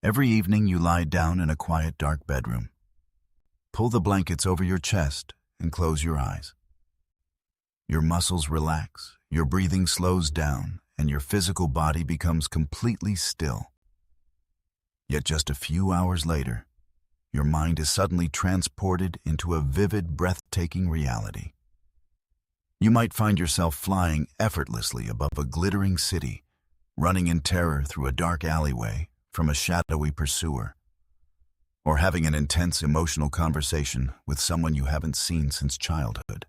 Every evening you lie down in a quiet, dark bedroom. Pull the blankets over your chest and close your eyes. Your muscles relax, your breathing slows down, and your physical body becomes completely still. Yet just a few hours later, your mind is suddenly transported into a vivid, breathtaking reality. You might find yourself flying effortlessly above a glittering city, running in terror through a dark alleyway from a shadowy pursuer, or having an intense emotional conversation with someone you haven't seen since childhood.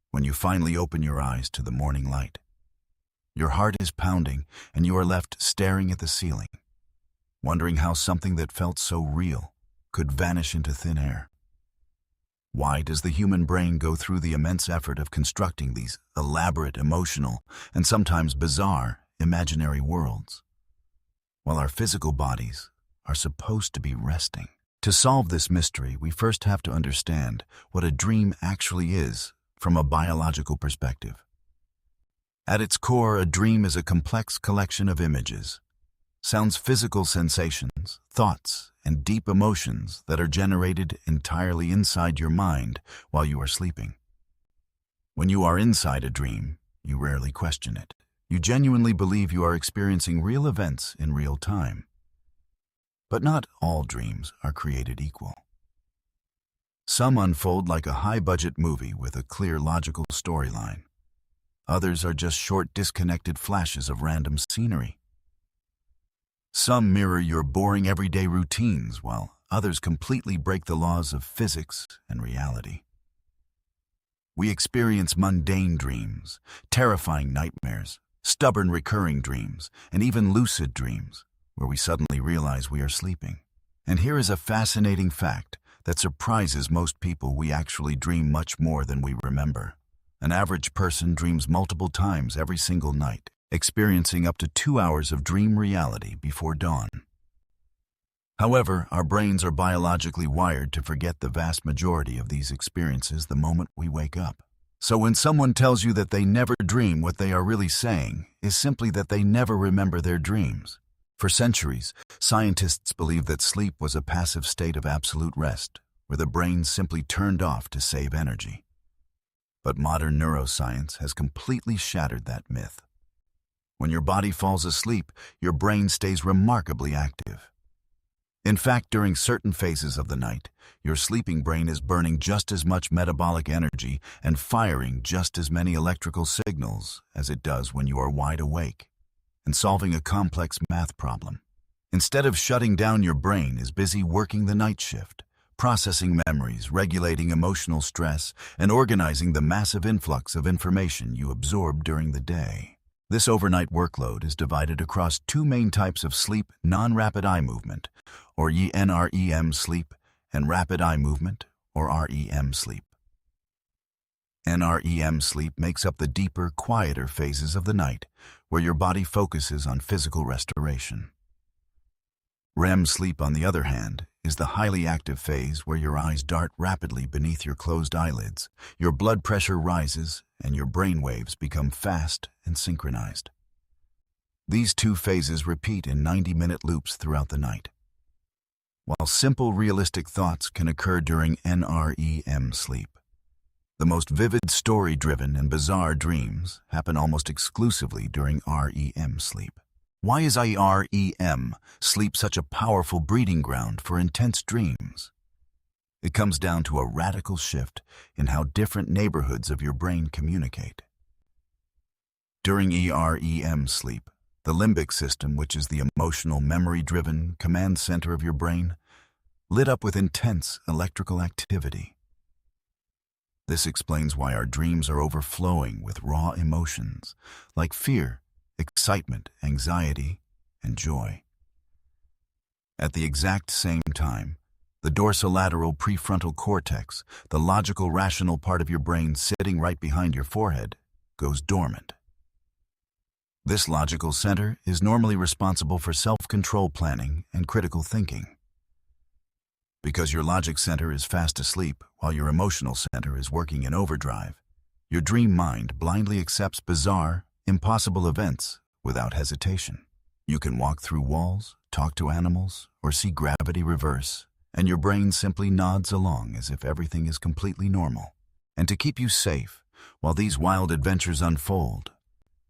When you finally open your eyes to the morning light, your heart is pounding and you are left staring at the ceiling, wondering how something that felt so real could vanish into thin air. Why does the human brain go through the immense effort of constructing these elaborate, emotional, and sometimes bizarre imaginary worlds, while our physical bodies are supposed to be resting? To solve this mystery, we first have to understand what a dream actually is from a biological perspective. At its core, a dream is a complex collection of images, sounds, physical sensations, thoughts, and deep emotions that are generated entirely inside your mind while you are sleeping. When you are inside a dream, you rarely question it. You genuinely believe you are experiencing real events in real time. But not all dreams are created equal. Some unfold like a high-budget movie with a clear, logical storyline. Others are just short, disconnected flashes of random scenery. Some mirror your boring everyday routines, while others completely break the laws of physics and reality. We experience mundane dreams, terrifying nightmares, stubborn recurring dreams, and even lucid dreams, where we suddenly realize we are sleeping. And here is a fascinating fact that surprises most people: we actually dream much more than we remember. An average person dreams multiple times every single night, experiencing up to 2 hours of dream reality before dawn. However, our brains are biologically wired to forget the vast majority of these experiences the moment we wake up. So when someone tells you that they never dream, what they are really saying is simply that they never remember their dreams. For centuries, scientists believed that sleep was a passive state of absolute rest, where the brain simply turned off to save energy. But modern neuroscience has completely shattered that myth. When your body falls asleep, your brain stays remarkably active. In fact, during certain phases of the night, your sleeping brain is burning just as much metabolic energy and firing just as many electrical signals as it does when you are wide awake and solving a complex math problem. Instead of shutting down, your brain is busy working the night shift, processing memories, regulating emotional stress, and organizing the massive influx of information you absorb during the day. This overnight workload is divided across two main types of sleep: non-rapid eye movement, or NREM sleep, and rapid eye movement, or REM sleep. NREM sleep makes up the deeper, quieter phases of the night, where your body focuses on physical restoration. REM sleep, on the other hand, is the highly active phase where your eyes dart rapidly beneath your closed eyelids, your blood pressure rises, and your brain waves become fast and synchronized. These two phases repeat in 90-minute loops throughout the night. While simple, realistic thoughts can occur during NREM sleep, the most vivid, story-driven, and bizarre dreams happen almost exclusively during REM sleep. Why is REM sleep such a powerful breeding ground for intense dreams? It comes down to a radical shift in how different neighborhoods of your brain communicate. During REM sleep, the limbic system, which is the emotional, memory-driven command center of your brain, lit up with intense electrical activity. This explains why our dreams are overflowing with raw emotions like fear, excitement, anxiety, and joy. At the exact same time, the dorsolateral prefrontal cortex, the logical, rational part of your brain sitting right behind your forehead, goes dormant. This logical center is normally responsible for self-control, planning, and critical thinking. Because your logic center is fast asleep while your emotional center is working in overdrive, your dream mind blindly accepts bizarre, impossible events without hesitation. You can walk through walls, talk to animals, or see gravity reverse, and your brain simply nods along as if everything is completely normal. And to keep you safe, while these wild adventures unfold,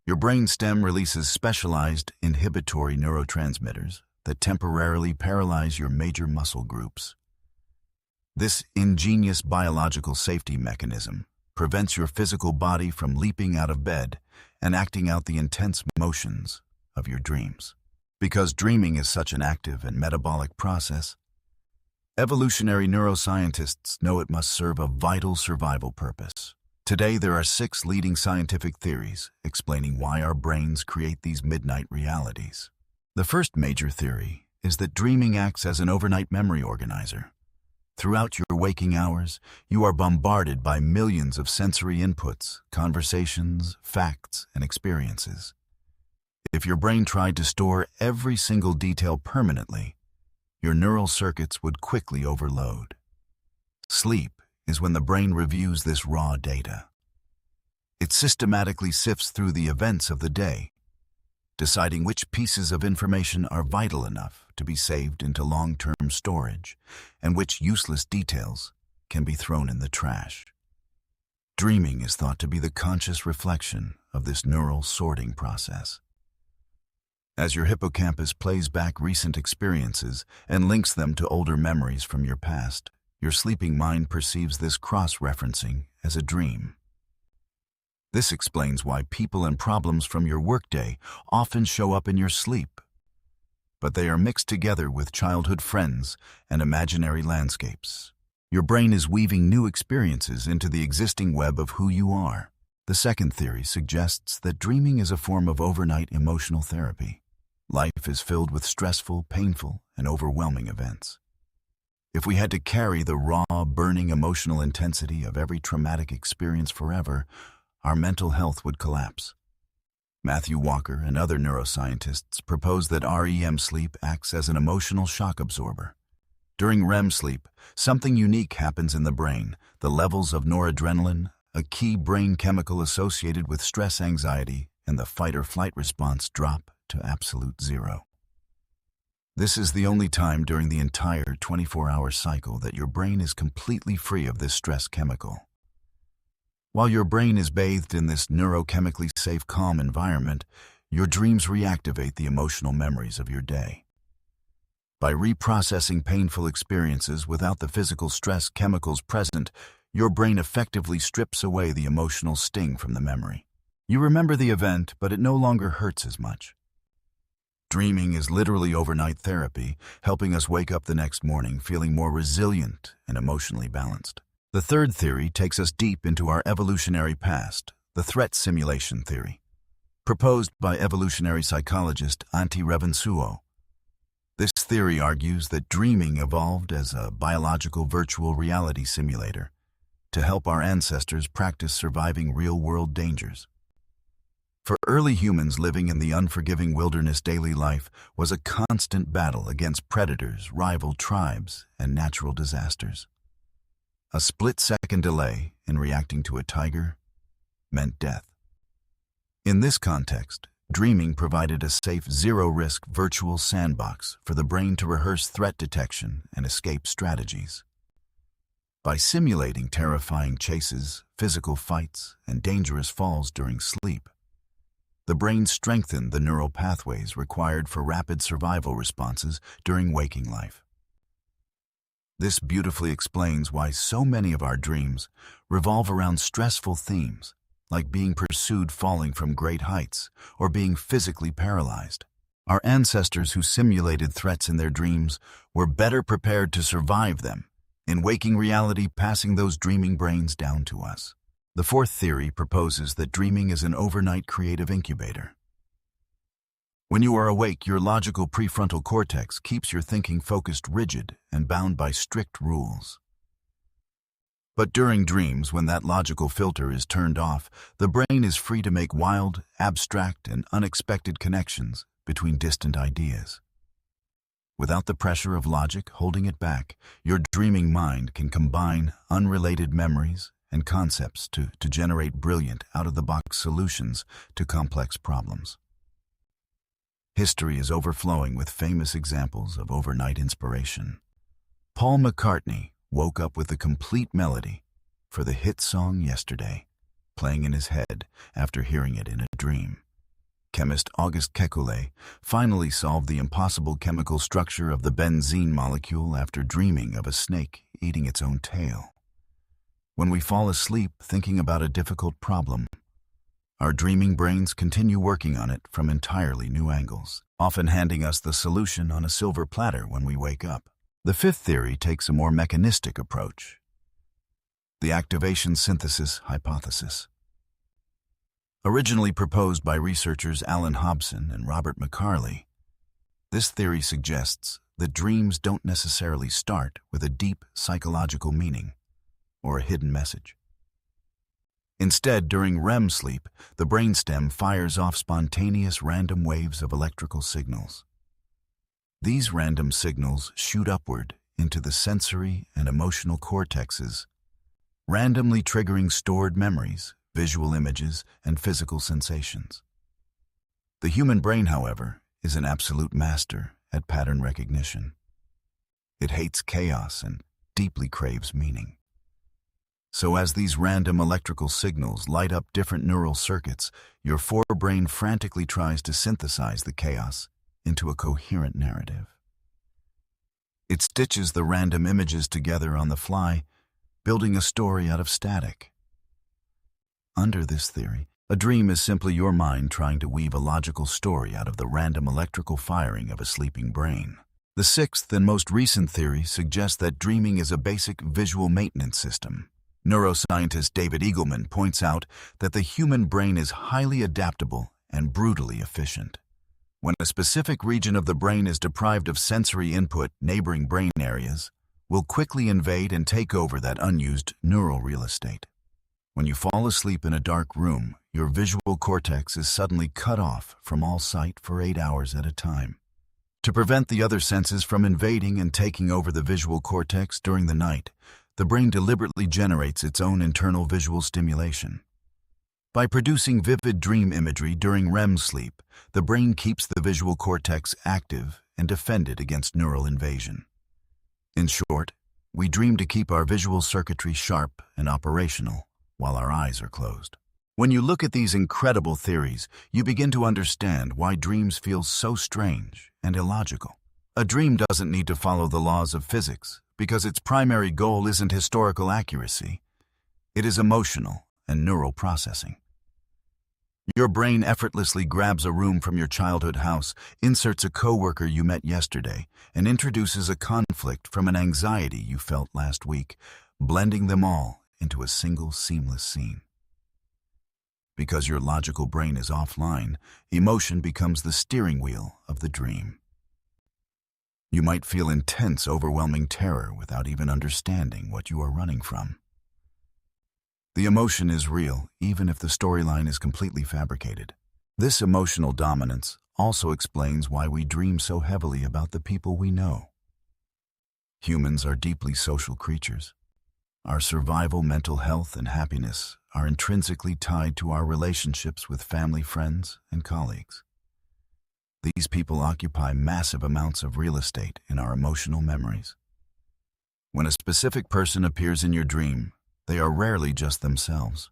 your brainstem releases specialized inhibitory neurotransmitters that temporarily paralyze your major muscle groups. This ingenious biological safety mechanism prevents your physical body from leaping out of bed and acting out the intense motions of your dreams. Because dreaming is such an active and metabolic process, evolutionary neuroscientists know it must serve a vital survival purpose. Today, there are 6 leading scientific theories explaining why our brains create these midnight realities. The first major theory is that dreaming acts as an overnight memory organizer. Throughout your waking hours, you are bombarded by millions of sensory inputs, conversations, facts, and experiences. If your brain tried to store every single detail permanently, your neural circuits would quickly overload. Sleep is when the brain reviews this raw data. It systematically sifts through the events of the day, deciding which pieces of information are vital enough to be saved into long-term storage and which useless details can be thrown in the trash. Dreaming is thought to be the conscious reflection of this neural sorting process. As your hippocampus plays back recent experiences and links them to older memories from your past, your sleeping mind perceives this cross-referencing as a dream. This explains why people and problems from your workday often show up in your sleep, but they are mixed together with childhood friends and imaginary landscapes. Your brain is weaving new experiences into the existing web of who you are. The second theory suggests that dreaming is a form of overnight emotional therapy. Life is filled with stressful, painful, and overwhelming events. If we had to carry the raw, burning emotional intensity of every traumatic experience forever, our mental health would collapse. Matthew Walker and other neuroscientists propose that REM sleep acts as an emotional shock absorber. During REM sleep, something unique happens in the brain. The levels of noradrenaline, a key brain chemical associated with stress, anxiety, and the fight-or-flight response, drop to absolute zero. This is the only time during the entire 24-hour cycle that your brain is completely free of this stress chemical. While your brain is bathed in this neurochemically safe, calm environment, your dreams reactivate the emotional memories of your day. By reprocessing painful experiences without the physical stress chemicals present, your brain effectively strips away the emotional sting from the memory. You remember the event, but it no longer hurts as much. Dreaming is literally overnight therapy, helping us wake up the next morning feeling more resilient and emotionally balanced. The third theory takes us deep into our evolutionary past, the threat simulation theory, proposed by evolutionary psychologist Antti Revonsuo. This theory argues that dreaming evolved as a biological virtual reality simulator to help our ancestors practice surviving real-world dangers. For early humans living in the unforgiving wilderness, daily life was a constant battle against predators, rival tribes, and natural disasters. A split-second delay in reacting to a tiger meant death. In this context, dreaming provided a safe, zero-risk virtual sandbox for the brain to rehearse threat detection and escape strategies. By simulating terrifying chases, physical fights, and dangerous falls during sleep, the brain strengthened the neural pathways required for rapid survival responses during waking life. This beautifully explains why so many of our dreams revolve around stressful themes, like being pursued falling from great heights or being physically paralyzed. Our ancestors who simulated threats in their dreams were better prepared to survive them, in waking reality passing those dreaming brains down to us. The fourth theory proposes that dreaming is an overnight creative incubator. When you are awake, your logical prefrontal cortex keeps your thinking focused, rigid, and bound by strict rules. But during dreams, when that logical filter is turned off, the brain is free to make wild, abstract, and unexpected connections between distant ideas. Without the pressure of logic holding it back, your dreaming mind can combine unrelated memories and concepts to generate brilliant, out-of-the-box solutions to complex problems. History is overflowing with famous examples of overnight inspiration. Paul McCartney woke up with the complete melody for the hit song Yesterday, playing in his head after hearing it in a dream. Chemist Auguste Kekulé finally solved the impossible chemical structure of the benzene molecule after dreaming of a snake eating its own tail. When we fall asleep thinking about a difficult problem, our dreaming brains continue working on it from entirely new angles, often handing us the solution on a silver platter when we wake up. The fifth theory takes a more mechanistic approach: the activation synthesis hypothesis. Originally proposed by researchers Alan Hobson and Robert McCarley, this theory suggests that dreams don't necessarily start with a deep psychological meaning or a hidden message. Instead, during REM sleep, the brainstem fires off spontaneous random waves of electrical signals. These random signals shoot upward into the sensory and emotional cortexes, randomly triggering stored memories, visual images, and physical sensations. The human brain, however, is an absolute master at pattern recognition. It hates chaos and deeply craves meaning. So as these random electrical signals light up different neural circuits, your forebrain frantically tries to synthesize the chaos into a coherent narrative. It stitches the random images together on the fly, building a story out of static. Under this theory, a dream is simply your mind trying to weave a logical story out of the random electrical firing of a sleeping brain. The sixth and most recent theory suggests that dreaming is a basic visual maintenance system. Neuroscientist David Eagleman points out that the human brain is highly adaptable and brutally efficient. When a specific region of the brain is deprived of sensory input, neighboring brain areas will quickly invade and take over that unused neural real estate. When you fall asleep in a dark room, your visual cortex is suddenly cut off from all sight for 8 hours at a time. To prevent the other senses from invading and taking over the visual cortex during the night, the brain deliberately generates its own internal visual stimulation. By producing vivid dream imagery during REM sleep, the brain keeps the visual cortex active and defended against neural invasion. In short, we dream to keep our visual circuitry sharp and operational while our eyes are closed. When you look at these incredible theories, you begin to understand why dreams feel so strange and illogical. A dream doesn't need to follow the laws of physics because its primary goal isn't historical accuracy. It is emotional and neural processing. Your brain effortlessly grabs a room from your childhood house, inserts a coworker you met yesterday, and introduces a conflict from an anxiety you felt last week, blending them all into a single seamless scene. Because your logical brain is offline, emotion becomes the steering wheel of the dream. You might feel intense, overwhelming terror without even understanding what you are running from. The emotion is real, even if the storyline is completely fabricated. This emotional dominance also explains why we dream so heavily about the people we know. Humans are deeply social creatures. Our survival, mental health, and happiness are intrinsically tied to our relationships with family, friends, and colleagues. These people occupy massive amounts of real estate in our emotional memories. When a specific person appears in your dream, they are rarely just themselves.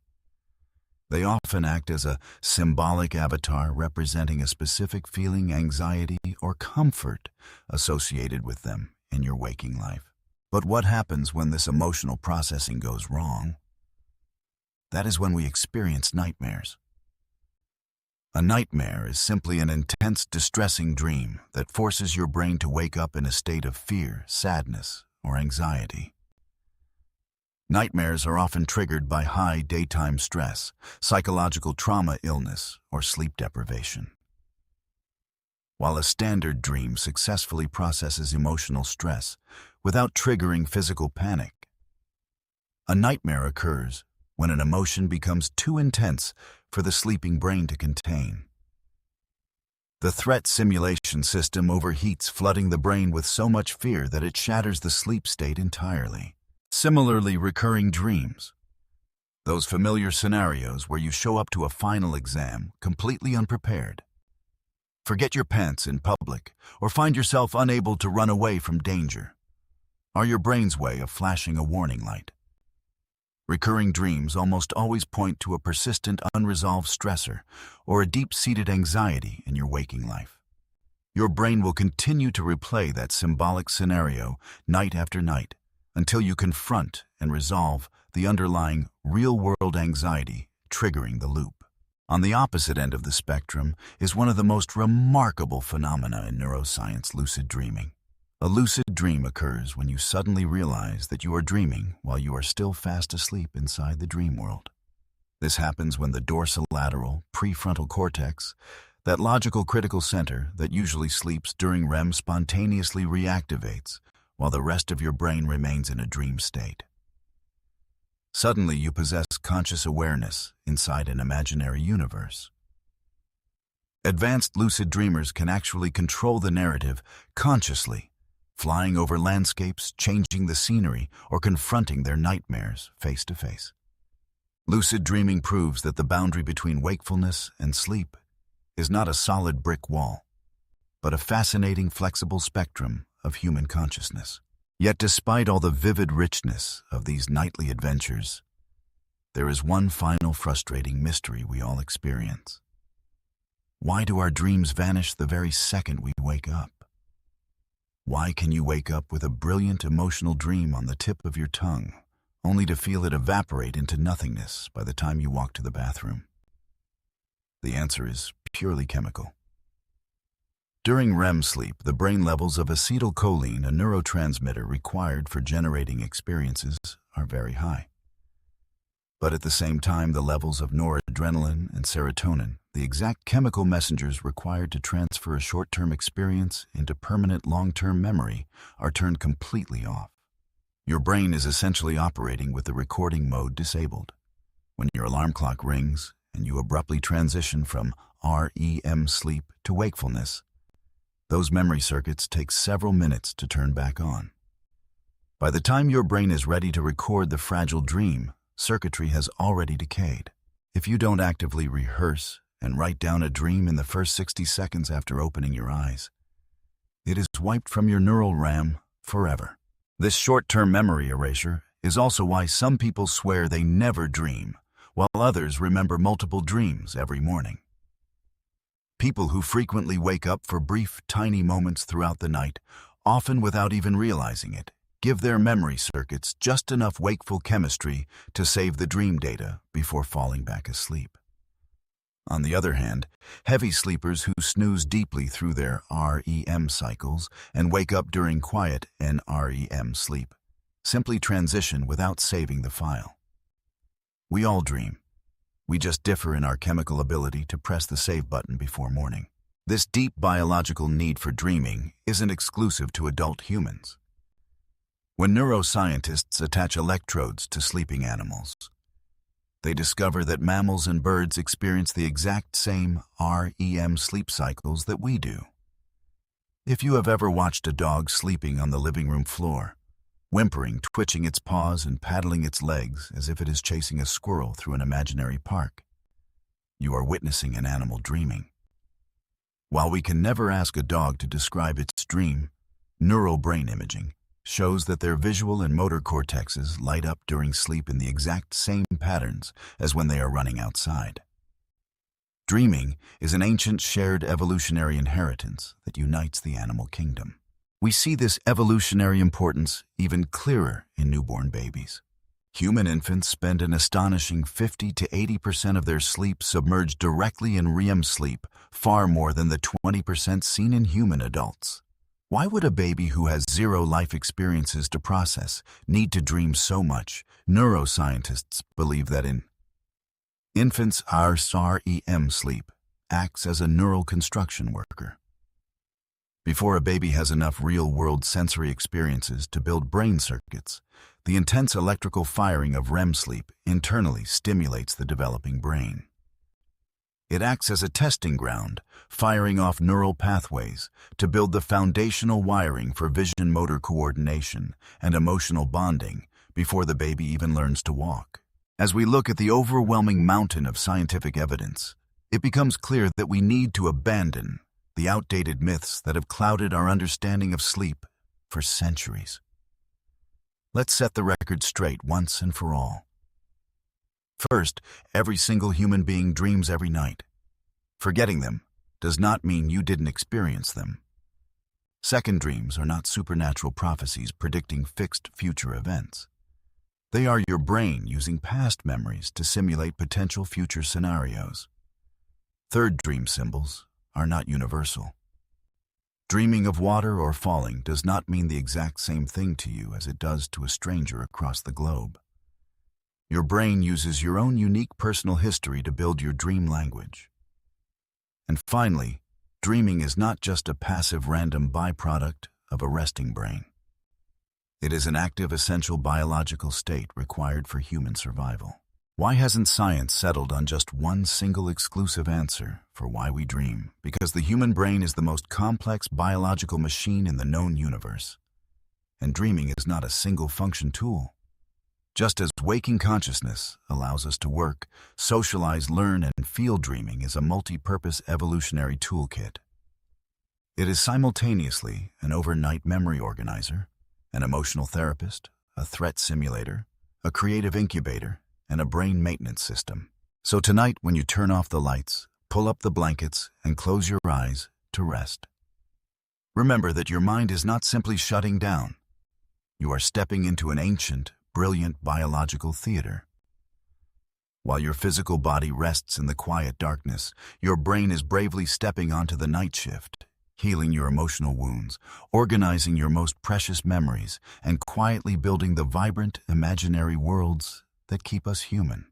They often act as a symbolic avatar representing a specific feeling, anxiety, or comfort associated with them in your waking life. But what happens when this emotional processing goes wrong? That is when we experience nightmares. A nightmare is simply an intense, distressing dream that forces your brain to wake up in a state of fear, sadness, or anxiety. Nightmares are often triggered by high daytime stress, psychological trauma, illness, or sleep deprivation. While a standard dream successfully processes emotional stress without triggering physical panic, a nightmare occurs when an emotion becomes too intense for the sleeping brain to contain. The threat simulation system overheats, flooding the brain with so much fear that it shatters the sleep state entirely. Similarly, recurring dreams, those familiar scenarios where you show up to a final exam completely unprepared, Forget your pants in public, or find yourself unable to run away from danger, are your brain's way of flashing a warning light. Recurring dreams almost always point to a persistent unresolved stressor or a deep-seated anxiety in your waking life. Your brain will continue to replay that symbolic scenario night after night until you confront and resolve the underlying real-world anxiety triggering the loop. On the opposite end of the spectrum is one of the most remarkable phenomena in neuroscience, lucid dreaming. A lucid dream occurs when you suddenly realize that you are dreaming while you are still fast asleep inside the dream world. This happens when the dorsolateral prefrontal cortex, that logical critical center that usually sleeps during REM, spontaneously reactivates while the rest of your brain remains in a dream state. Suddenly you possess conscious awareness inside an imaginary universe. Advanced lucid dreamers can actually control the narrative consciously, flying over landscapes, changing the scenery, or confronting their nightmares face to face. Lucid dreaming proves that the boundary between wakefulness and sleep is not a solid brick wall, but a fascinating, flexible spectrum of human consciousness. Yet despite all the vivid richness of these nightly adventures, there is one final frustrating mystery we all experience. Why do our dreams vanish the very second we wake up? Why can you wake up with a brilliant emotional dream on the tip of your tongue, only to feel it evaporate into nothingness by the time you walk to the bathroom? The answer is purely chemical. During REM sleep, the brain levels of acetylcholine, a neurotransmitter required for generating experiences, are very high. But at the same time, the levels of noradrenaline and serotonin, the exact chemical messengers required to transfer a short-term experience into permanent long-term memory, are turned completely off. Your brain is essentially operating with the recording mode disabled. When your alarm clock rings and you abruptly transition from REM sleep to wakefulness, those memory circuits take several minutes to turn back on. By the time your brain is ready to record the fragile dream, circuitry has already decayed. If you don't actively rehearse and write down a dream in the first 60 seconds after opening your eyes, it is wiped from your neural RAM forever. This short-term memory erasure is also why some people swear they never dream, while others remember multiple dreams every morning. People who frequently wake up for brief, tiny moments throughout the night, often without even realizing it, give their memory circuits just enough wakeful chemistry to save the dream data before falling back asleep. On the other hand, heavy sleepers who snooze deeply through their REM cycles and wake up during quiet NREM sleep simply transition without saving the file. We all dream. We just differ in our chemical ability to press the save button before morning. This deep biological need for dreaming isn't exclusive to adult humans. When neuroscientists attach electrodes to sleeping animals, they discover that mammals and birds experience the exact same REM sleep cycles that we do. If you have ever watched a dog sleeping on the living room floor, whimpering, twitching its paws and paddling its legs as if it is chasing a squirrel through an imaginary park, you are witnessing an animal dreaming. While we can never ask a dog to describe its dream, neural brain imaging shows that their visual and motor cortexes light up during sleep in the exact same patterns as when they are running outside. Dreaming is an ancient shared evolutionary inheritance that unites the animal kingdom. We see this evolutionary importance even clearer in newborn babies. Human infants spend an astonishing 50 to 80% of their sleep submerged directly in REM sleep, far more than the 20% seen in human adults. Why would a baby who has zero life experiences to process need to dream so much? Neuroscientists believe that in infants, our REM sleep acts as a neural construction worker. Before a baby has enough real-world sensory experiences to build brain circuits, the intense electrical firing of REM sleep internally stimulates the developing brain. It acts as a testing ground, firing off neural pathways to build the foundational wiring for vision-motor coordination and emotional bonding before the baby even learns to walk. As we look at the overwhelming mountain of scientific evidence, it becomes clear that we need to abandon the outdated myths that have clouded our understanding of sleep for centuries. Let's set the record straight once and for all. First, every single human being dreams every night. Forgetting them does not mean you didn't experience them. Second, dreams are not supernatural prophecies predicting fixed future events. They are your brain using past memories to simulate potential future scenarios. Third, dream symbols are not universal. Dreaming of water or falling does not mean the exact same thing to you as it does to a stranger across the globe. Your brain uses your own unique personal history to build your dream language. And finally, dreaming is not just a passive random byproduct of a resting brain. It is an active, essential biological state required for human survival. Why hasn't science settled on just one single exclusive answer for why we dream? Because the human brain is the most complex biological machine in the known universe. And dreaming is not a single-function tool. Just as waking consciousness allows us to work, socialize, learn, and feel, dreaming is a multi-purpose evolutionary toolkit. It is simultaneously an overnight memory organizer, an emotional therapist, a threat simulator, a creative incubator, and a brain maintenance system. So tonight, when you turn off the lights, pull up the blankets, and close your eyes to rest, remember that your mind is not simply shutting down. You are stepping into an ancient, brilliant biological theater. While your physical body rests in the quiet darkness, your brain is bravely stepping onto the night shift, healing your emotional wounds, organizing your most precious memories, and quietly building the vibrant, imaginary worlds that keep us human.